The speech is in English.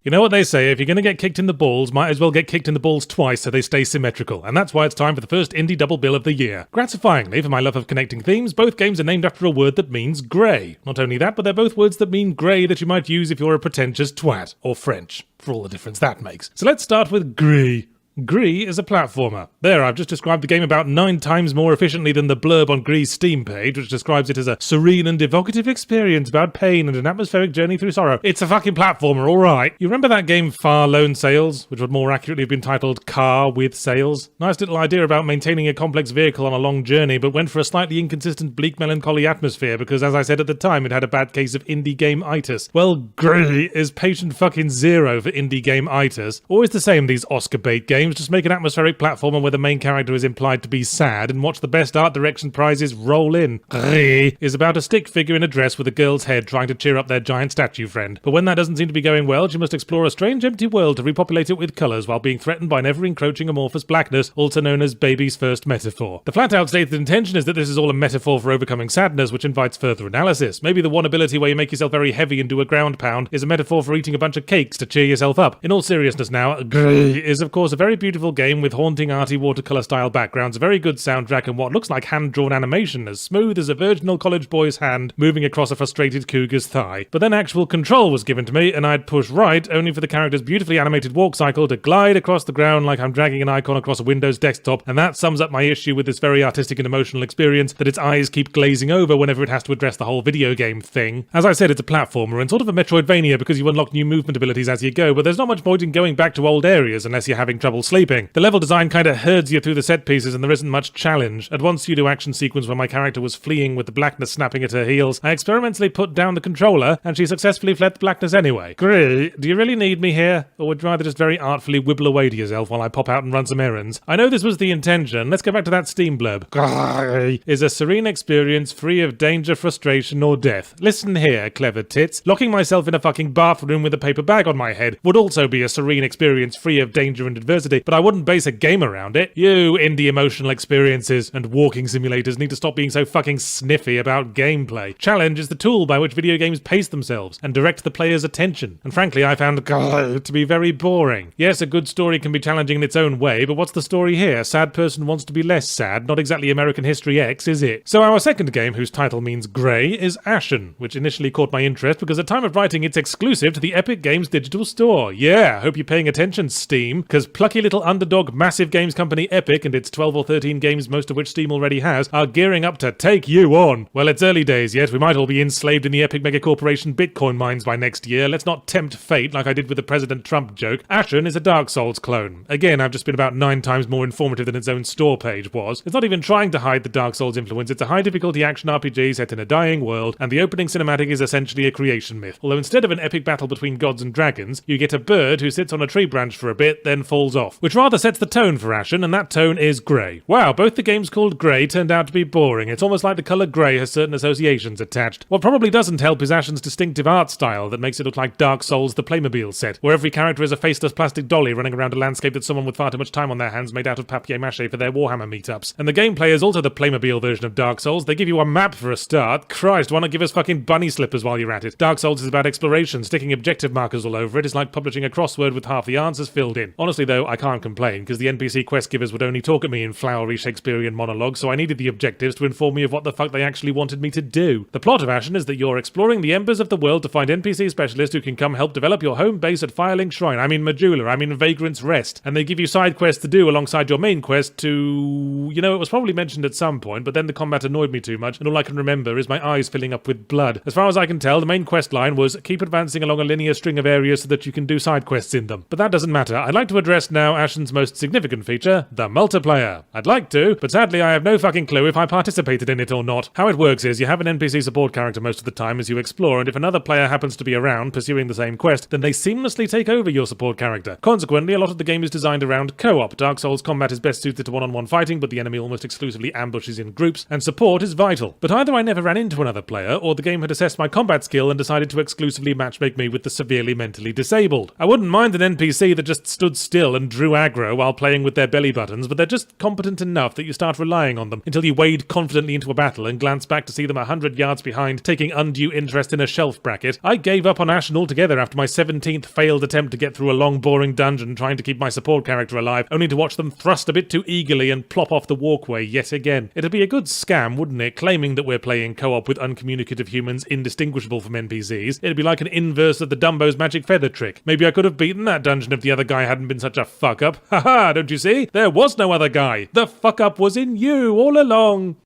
You know what they say, if you're going to get kicked in the balls, might as well get kicked in the balls twice so they stay symmetrical, and that's why it's time for the first indie double bill of the year. Gratifyingly, for my love of connecting themes, both games are named after a word that means grey. Not only that, but they're both words that mean grey that you might use if you're a pretentious twat, or French, for all the difference that makes. So let's start with Gris. Gris is a platformer. There, I've just described the game about 9 times more efficiently than the blurb on Gris' Steam page, which describes it as a serene and evocative experience about pain and an atmospheric journey through sorrow. It's a fucking platformer, alright. You remember that game Far Lone Sails, which would more accurately have been titled Car with Sails? Nice little idea about maintaining a complex vehicle on a long journey, but went for a slightly inconsistent bleak melancholy atmosphere because, as I said at the time, it had a bad case of indie game-itis. Well, Gris is patient fucking zero for indie game-itis. Always the same, these Oscar bait games. Just make an atmospheric platformer where the main character is implied to be sad and watch the best art direction prizes roll in. Gris is about a stick figure in a dress with a girl's head trying to cheer up their giant statue friend. But when that doesn't seem to be going well, she must explore a strange empty world to repopulate it with colours while being threatened by an ever-encroaching amorphous blackness, also known as baby's first metaphor. The flat-out stated intention is that this is all a metaphor for overcoming sadness, which invites further analysis. Maybe the one ability where you make yourself very heavy and do a ground pound is a metaphor for eating a bunch of cakes to cheer yourself up. In all seriousness now, Gris is of course a very beautiful game with haunting arty watercolour style backgrounds, a very good soundtrack, and what looks like hand-drawn animation as smooth as a virginal college boy's hand moving across a frustrated cougar's thigh. But then actual control was given to me and I'd push right only for the character's beautifully animated walk cycle to glide across the ground like I'm dragging an icon across a Windows desktop, and that sums up my issue with this very artistic and emotional experience, that its eyes keep glazing over whenever it has to address the whole video game thing. As I said, it's a platformer and sort of a Metroidvania because you unlock new movement abilities as you go, but there's not much point in going back to old areas unless you're having trouble sleeping. The level design kinda herds you through the set pieces and there isn't much challenge. At one pseudo-action sequence where my character was fleeing with the blackness snapping at her heels, I experimentally put down the controller and she successfully fled the blackness anyway. Gris, do you really need me here? Or would you rather just very artfully wibble away to yourself while I pop out and run some errands? I know this was the intention. Let's go back to that Steam blurb. Gris is a serene experience free of danger, frustration, or death. Listen here, clever tits. Locking myself in a fucking bathroom with a paper bag on my head would also be a serene experience free of danger and adversity, but I wouldn't base a game around it. You indie emotional experiences and walking simulators need to stop being so fucking sniffy about gameplay. Challenge is the tool by which video games pace themselves and direct the player's attention. And frankly, I found Gris to be very boring. Yes, a good story can be challenging in its own way, but what's the story here? Sad person wants to be less sad, not exactly American History X, is it? So our second game, whose title means grey, is Ashen, which initially caught my interest because at time of writing it's exclusive to the Epic Games digital store. Yeah, hope you're paying attention, Steam, because plucky little underdog massive games company Epic and its 12 or 13 games, most of which Steam already has, are gearing up to take you on. Well, it's early days yet. We might all be enslaved in the Epic megacorporation Bitcoin mines by next year. Let's not tempt fate like I did with the President Trump joke. Ashen is a Dark Souls clone. Again, I've just been about 9 times more informative than its own store page was. It's not even trying to hide the Dark Souls influence. It's a high difficulty action RPG set in a dying world, and the opening cinematic is essentially a creation myth. Although instead of an epic battle between gods and dragons, you get a bird who sits on a tree branch for a bit, then falls off. Which rather sets the tone for Ashen, and that tone is grey. Wow, both the games called grey turned out to be boring. It's almost like the colour grey has certain associations attached. What probably doesn't help is Ashen's distinctive art style that makes it look like Dark Souls the Playmobil set, where every character is a faceless plastic dolly running around a landscape that someone with far too much time on their hands made out of papier-mâché for their Warhammer meetups. And the gameplay is also the Playmobil version of Dark Souls. They give you a map for a start. Christ, why not give us fucking bunny slippers while you're at it? Dark Souls is about exploration. Sticking objective markers all over it is like publishing a crossword with half the answers filled in. Honestly though, I can't complain, because the NPC quest givers would only talk at me in flowery Shakespearean monologues, so I needed the objectives to inform me of what the fuck they actually wanted me to do. The plot of Ashen is that you're exploring the embers of the world to find NPC specialists who can come help develop your home base at Firelink Shrine. I mean Majula, I mean Vagrant's Rest. And they give you side quests to do alongside your main quest to... You know, it was probably mentioned at some point, but then the combat annoyed me too much, and all I can remember is my eyes filling up with blood. As far as I can tell, the main quest line was keep advancing along a linear string of areas so that you can do side quests in them. But that doesn't matter. I'd like to address now Ashen's most significant feature, the multiplayer. I'd like to, but sadly I have no fucking clue if I participated in it or not. How it works is you have an NPC support character most of the time as you explore, and if another player happens to be around pursuing the same quest, then they seamlessly take over your support character. Consequently, a lot of the game is designed around co-op. Dark Souls combat is best suited to one-on-one fighting, but the enemy almost exclusively ambushes in groups, and support is vital. But either I never ran into another player, or the game had assessed my combat skill and decided to exclusively matchmake me with the severely mentally disabled. I wouldn't mind an NPC that just stood still and drew aggro while playing with their belly buttons, but they're just competent enough that you start relying on them until you wade confidently into a battle and glance back to see them 100 yards behind, taking undue interest in a shelf bracket. I gave up on Ashen altogether after my 17th failed attempt to get through a long, boring dungeon trying to keep my support character alive, only to watch them thrust a bit too eagerly and plop off the walkway yet again. It'd be a good scam, wouldn't it, claiming that we're playing co-op with uncommunicative humans indistinguishable from NPCs. It'd be like an inverse of the Dumbo's magic feather trick. Maybe I could have beaten that dungeon if the other guy hadn't been such a fuck-up. Haha, don't you see? There was no other guy. The fuck-up was in you all along.